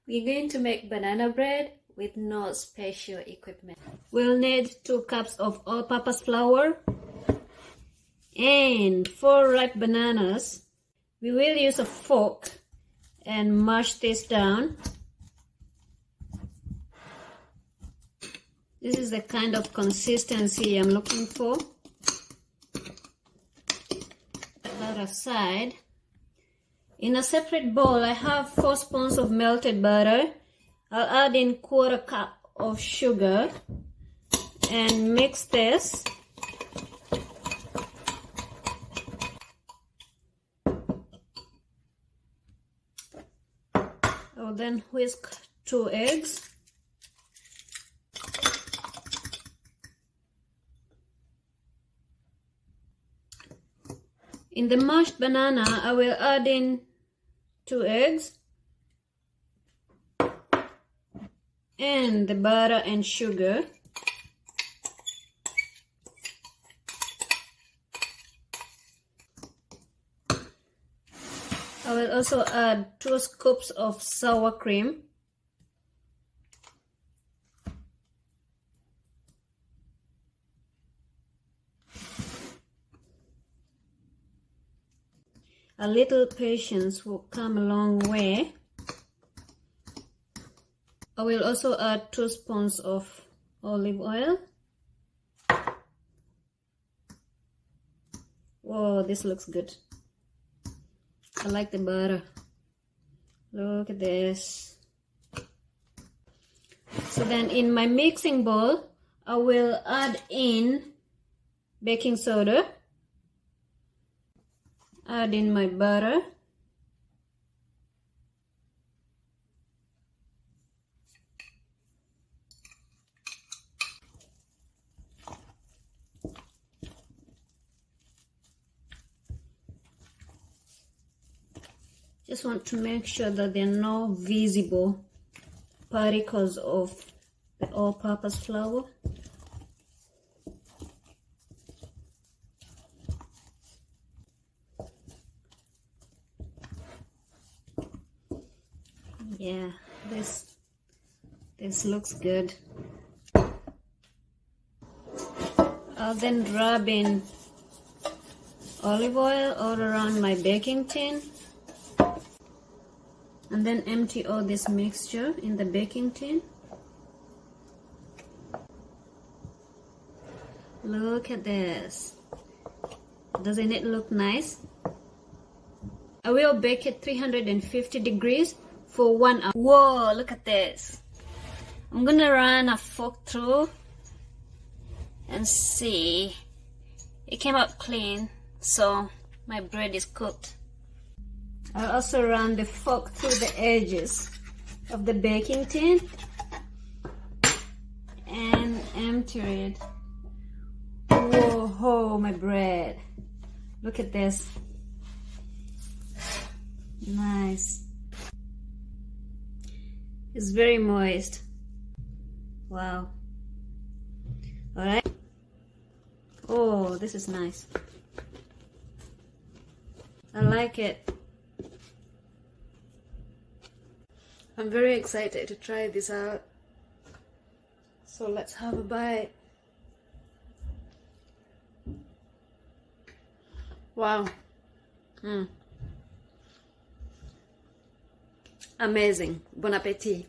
We're going to make banana bread with no special equipment. We'll need 2 cups of all-purpose flour and 4 ripe bananas. We will use a fork and mash this down. This is the kind of consistency I'm looking for. Put that aside. In a separate bowl, I have 4 spoons of melted butter. I'll add in 1/4 cup of sugar and mix this. I'll then whisk 2 eggs. In the mashed banana, I will add in 2 eggs and the butter and sugar. I will also add 2 scoops of sour cream. A little patience will come a long way. I will also add 2 spoons of olive oil. Whoa, this looks good. I like the butter. Look at this. So then in my mixing bowl, I will add in baking soda. Add in my butter. Just want to make sure that there are no visible particles of the all-purpose flour. Yeah, this looks good. I'll then rub in olive oil all around my baking tin and then empty all this mixture in the baking tin. Look at this. Doesn't it look nice? I will bake it 350 degrees for 1 hour. Whoa, look at this. I'm gonna run a fork through and see. It came out clean, so my bread is cooked. I'll also run the fork through the edges of the baking tin and empty it. Whoa, my bread. Look at this. Nice. It's very moist. Wow. Alright. Oh, this is nice. I like it. I'm very excited to try this out. So let's have a bite. Wow. Amazing. Bon appetit.